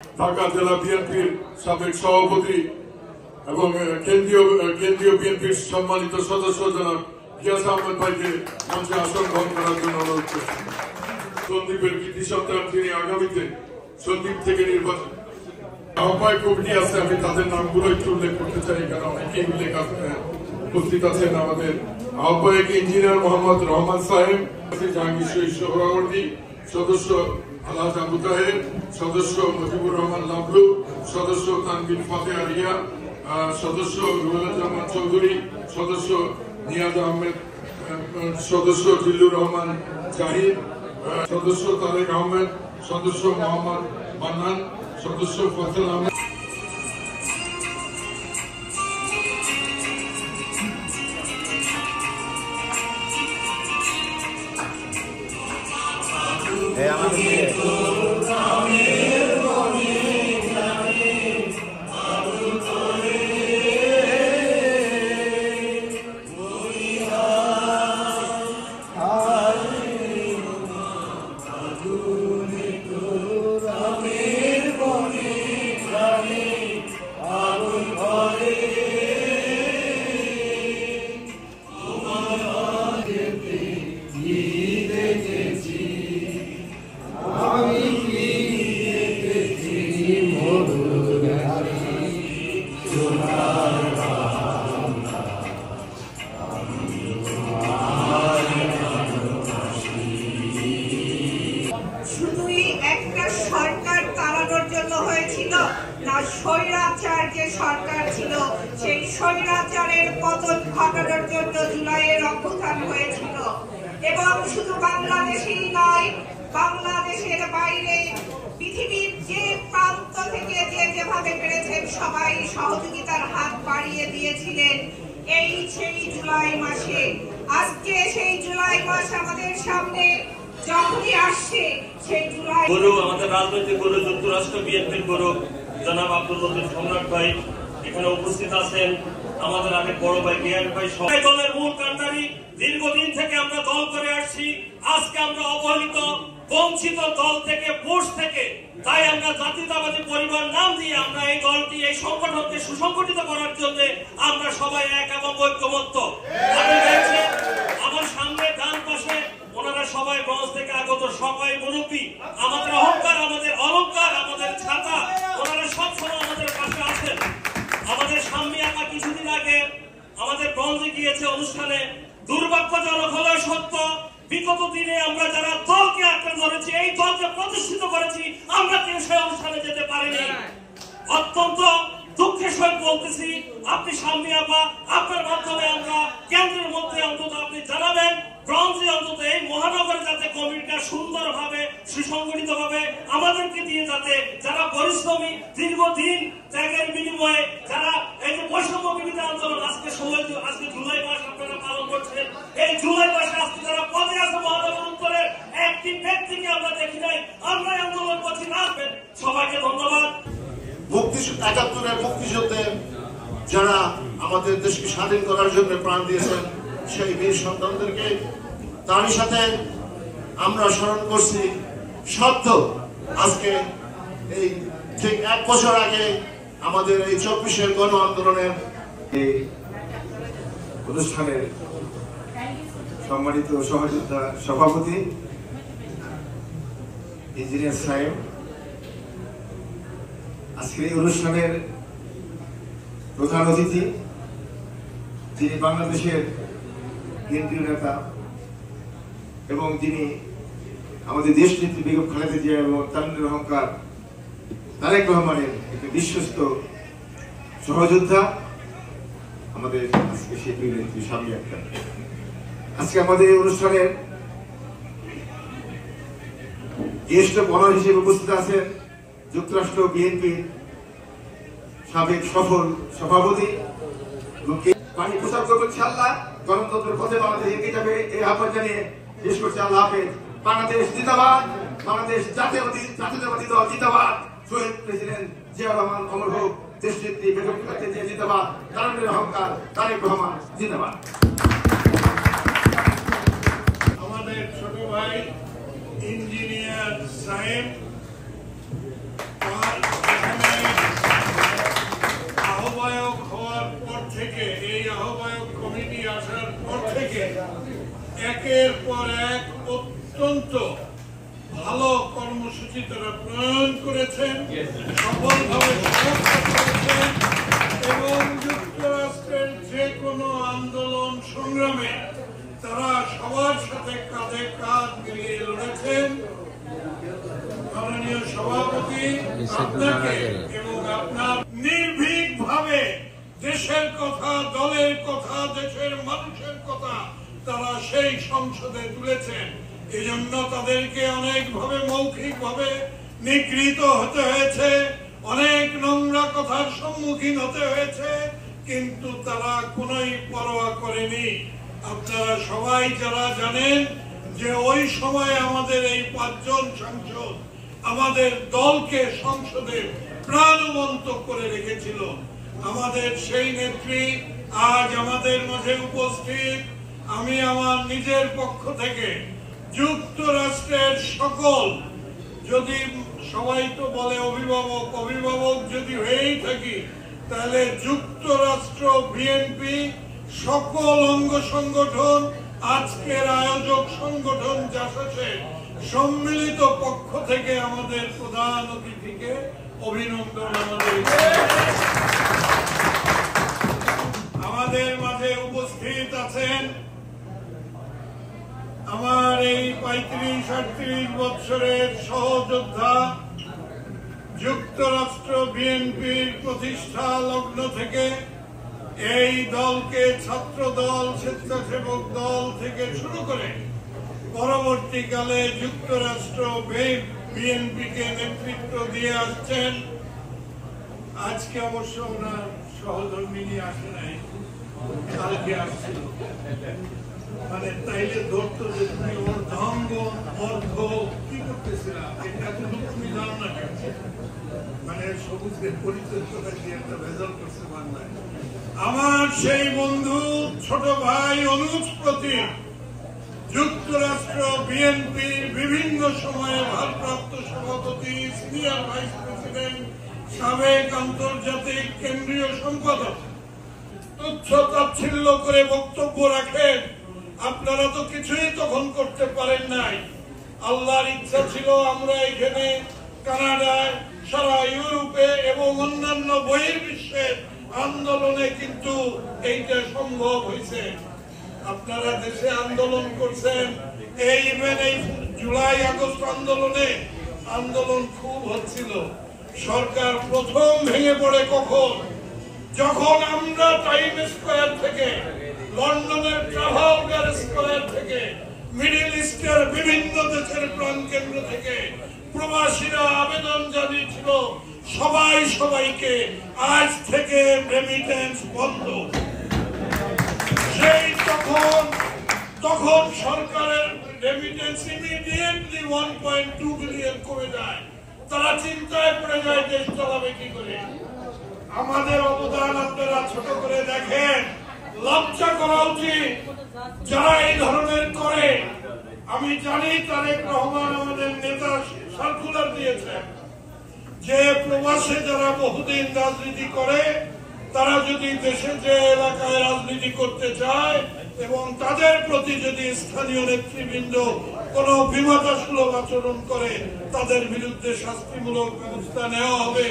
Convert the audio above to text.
ঢাকা জেলা বিএনপির সাবেক সভাপতি এবং কেন্দ্রীয় বিএনপির সম্মানিত সদস্য জনাব গিয়াস আহমেদ ভাইকে মঞ্চে আসন গ্রহণ করার জন্য অনুরোধ করছি। সন্দীপের কৃতি সন্তান তিনি আগামীতে সন্দীপ থেকে নির্বাচন আহ্বায়ক কমিটি আছে, আমি তাদের নামগুলো একটু উল্লেখ করতে চাই, কারণ অনেকেই উল্লেখ উপস্থিত আছেন। আমাদের আহ্বায়ক ইঞ্জিনিয়ার মোহাম্মদ রহমান সাহেব, জাহাঙ্গীর শহীদ সোহরাওয়ার্দী, সদস্য আলহাজ আবু তাহের, সদস্য মুজিবুর রহমান লাবলু, সদস্য তানবির ফাতেহা রিয়া, সদস্য রুহুল্লাহ চৌধুরী, সদস্য নিয়াজ আহমেদ, সদস্য জিল্লুর রহমান জাহিদ, সদস্য তারেক আহমেদ, সদস্য মোহাম্মদ মান্নান, সদস্য ফজল আহমেদ। শুধুই একটা সরকার তাড়ানোর জন্য হয়েছিল না, স্বৈরাচার যে সরকার ছিল সেই স্বৈরাচারের পতন ঘটানোর জন্য জুলাইয়ের অভ্যুত্থান হয়েছিল। এবং শুধু বাংলাদেশেই নয়, বাংলাদেশের বাইরে পৃথিবীর যে প্রান্ত থেকে যে যেভাবে পেরেছেন সবাই সহযোগিতার হাত বাড়িয়ে দিয়েছিলেন এই সেই জুলাই মাসে। আজকে সেই জুলাই মাস আমাদের সামনে যখনই আসছে, সেই জুলাই গুরু আমাদের রাজনৈতিক গুরু যুক্তরাষ্ট্র বিএনপির গুরু জনাব আব্দুল লতিফ সম্রাট ভাই এখানে উপস্থিত আছেন, আমাদের আগে বড় ভাই গিয়াস ভাই, সবাই দলের মূল কান্ডারি। দীর্ঘদিন থেকে আমরা দল করে আসছি, আজকে আমরা অবহেলিত বঞ্চিত দল থেকে পোষ থেকে, তাই আমরা জাতীয়তাবাদী পরিবার নাম দিয়ে আমরা এই দলটি এই সংগঠনকে সুসংগঠিত করার জন্য আমরা সবাই এক এবং ঐক্যমত্য। আমার সামনে ডান পাশে ওনারা সবাই ব্রঞ্জ থেকে আগত, সবাই মুরব্বী, আমাদের অহংকার, আমাদের অলংকার, আমাদের ছাতা, ওনারা সবসময় আমাদের পাশে আছেন। আমাদের সামনে আঁকা কিছুদিন আগে আমাদের ব্রঞ্জে গিয়েছে অনুষ্ঠানে, দুর্ভাগ্যজনক হলেও সত্য, বিগত দিনে আমরা যারা দলকে আঁকড়ে ধরেছি, এই দলকে প্রতিষ্ঠিত করেছি, আমরা কেউ সেই অনুষ্ঠানে যেতে পারিনি। অত্যন্ত দুঃখের সহিত বলতেছি, আপনি সামনে আপা, আপনার মাধ্যমে আমরা কেন্দ্রের মধ্যে অন্তত আপনি জানাবেন ব্রঞ্জে অন্তত এই মহানগরে যাতে কমিটিটা সুন্দরভাবে সুসংগঠিত ভাবে আমাদেরকে দিয়ে, যাতে যারা পরিশ্রমী দীর্ঘদিন ত্যাগের বিনিময়ে যারা এই যে বৈষম্য বিরোধী আন্দোলন আজকে জুলাই মাস আপনারা পালন করছেন, এই জুলাই মাসে আজকে যারা পদে আছে মহানগর উত্তরের একটি ব্যক্তিকে আমরা দেখি নাই, আমরা আন্দোলন করছি, আসবেন। সবাইকে ধন্যবাদ। ৭১-এর মুক্তিযুদ্ধে যারা আমাদের দেশকে স্বাধীন করার জন্য প্রাণ দিয়েছেন সেই বীর সন্তানদেরকে, তারই সাথে আমরা স্মরণ করছি সদ্য আজকে এই ঠিক ১ বছর আগে আমাদের এই ২৪-এর গণ আন্দোলনের এই অনুষ্ঠানের সম্মানিত সহযোদ্ধা সভাপতি ইঞ্জিনিয়ার সাহেব, আজকের এই অনুষ্ঠানের প্রধান অতিথি যিনি বাংলাদেশের কেন্দ্রীয় নেতা এবং যিনি আমাদের দেশ নেত্রী বেগম খালেদা জিয়া এবং তারুণ্যের অহংকার তারেক রহমানের একটি বিশ্বস্ত সহযোদ্ধা, আমাদের আজকে সেই দুই নেত্রী স্বামী আক্তার। আজকে আমাদের এই অনুষ্ঠানের গেস্ট অফ অনার হিসেবে উপস্থিত আছেন যুক্তরাষ্ট্র বিএনপির সাবেক সফল সভাপতি। আমি প্রচার করবো ইনশাআল্লাহ, গণতন্ত্রের পথে বাংলাদেশ এগিয়ে যাবে এই আহ্বান জানিয়ে শেষ করছি। আল্লাহ হাফেজ। বাংলাদেশ জিন্দাবাদ, বাংলাদেশ জাতীয়তাবাদী দল জিন্দাবাদ, শহীদ প্রেসিডেন্ট জিয়া রহমান অমর হোক, দেশ নেত্রী বেগম খালেদা জিয়া জিন্দাবাদ, তারুণ্যের অহংকার তারেক রহমান জিন্দাবাদ। আমাদের ছোট ভাই ইঞ্জিনিয়ার সাহেব কমিটি আসার পর থেকে একের পর এক অত্যন্ত ভালো কর্মসূচি তারা প্রণয়ন করেছেন, সফলভাবে সমাপ্ত করেছেন এবং যুক্তরাষ্ট্রের যে কোনো আন্দোলন সংগ্রামে তারা সবার সাথে কাঁধে কাঁধ মিলিয়ে লড়েছেন। মাননীয় সভাপতি, আপনাকে এবং আপনার নির্ভীকভাবে দেশের কথা, দলের কথা, দেশের মানুষের কথা তারা সেই সংসদে তুলেছেন। এই জন্য তাদেরকে অনেকভাবে মৌখিকভাবে নিগৃহীত হতে হয়েছে, অনেক নোংরা কথার সম্মুখীন হতে হয়েছে, কিন্তু তারা কোনোই পরোয়া করেনি। আপনারা সবাই যারা জানেন যে ওই সময় আমাদের এই 5 জন সাংসদ আমাদের দলকে সংসদে প্রাণবন্ত করে রেখেছিল। আমাদের সেই নেত্রী আজ আমাদের মাঝে উপস্থিত। আমি আমার নিজের পক্ষ থেকে যুক্তরাষ্ট্রের সকল, যদি সবাই তো বলে অভিভাবক যদি হয়েই থাকি, তাহলে যুক্তরাষ্ট্র বিএনপি সকল অঙ্গ সংগঠন, আজকের আয়োজক সংগঠন জাসাসের সম্মিলিত পক্ষ থেকে আমাদের প্রধান অতিথিকে অভিনন্দন। আমাদের মাঝে উপস্থিত আছেন আমার এই 35-38 বছরের সহযোদ্ধা, যুক্তরাষ্ট্র বিএনপির প্রতিষ্ঠা লগ্ন থেকে এই দলকে ছাত্র দল, স্বেচ্ছাসেবক দল থেকে শুরু করে পরবর্তীকালে যুক্তরাষ্ট্র বিএনপিকে নেতৃত্ব দিয়ে আসছেন। আজকে অবশ্য ওনার সহধর্মিনী আসে নাই, কালকে আসছিল। মানে তাইলে ধরতো যে তুমি ওর ধঙ্গ অর্থ কি করতেছিলাম, এটা কিন্তু তুমি জানো না কেন? মানে সবুজকে পরিচর্যা দিয়ে একটা ভেজাল করছে বাংলায়। আমার সেই বন্ধু, ছোট ভাই অনুজ প্রতীক, যুক্তরাষ্ট্র বিএনপির বিভিন্ন সময়ে ভারপ্রাপ্ত সভাপতি, সিনিয়র ভাইস প্রেসিডেন্ট, সাবেক আন্তর্জাতিক কেন্দ্রীয় সম্পাদক, তুচ্ছ তাচ্ছিল্য করে বক্তব্য রাখেন। আপনারা তো কিছুই তখন করতে পারেন নাই। আল্লাহর ইচ্ছা ছিল আমরা এখানে কানাডায়, সারা ইউরোপে এবং অন্যান্য বহির্বিশ্বের আন্দোলনে কিন্তু এইটা সম্ভব হয়েছে। আপনারা দেশে আন্দোলন করছেন, এই জুলাই আগস্ট আন্দোলন খুব হচ্ছিল। সরকার প্রথম ভেঙে পড়ে কখন? যখন আমরা টাইম স্কয়ার থেকে, লন্ডনের ট্রাফালগার স্কয়ার থেকে, মিডল ইস্টের বিভিন্ন দেশের প্রাণকেন্দ্র থেকে প্রবাসীরা আবেদন জানিয়েছিল সবাইকে আজ থেকে রেমিটেন্স বন্ধ। সেই তখন সরকারের রেমিটেন্স ইমিডিয়েটলি 1.2 বিলিয়ন কমে যায়। তারা চিন্তায় পড়ে যায় দেশ চালাবে কি করে। আমাদের অবদান আপনারা ছোট করে দেখেন, লজ্জা করা উচিত যারা এই ধরনের করে। আমি জানি তারেক রহমান আমাদের নেতা সার্কুলার দিয়েছেন যে প্রবাসে যারা বহুদিন রাজনীতি করে তারা যদি দেশে যে এলাকায় রাজনীতি করতে চায় এবং তাদের প্রতি যদি স্থানীয় নেতৃবৃন্দ কোন বিমাতাসুলভ আচরণ করে তাদের বিরুদ্ধে শাস্তিমূলক ব্যবস্থা নেওয়া হবে।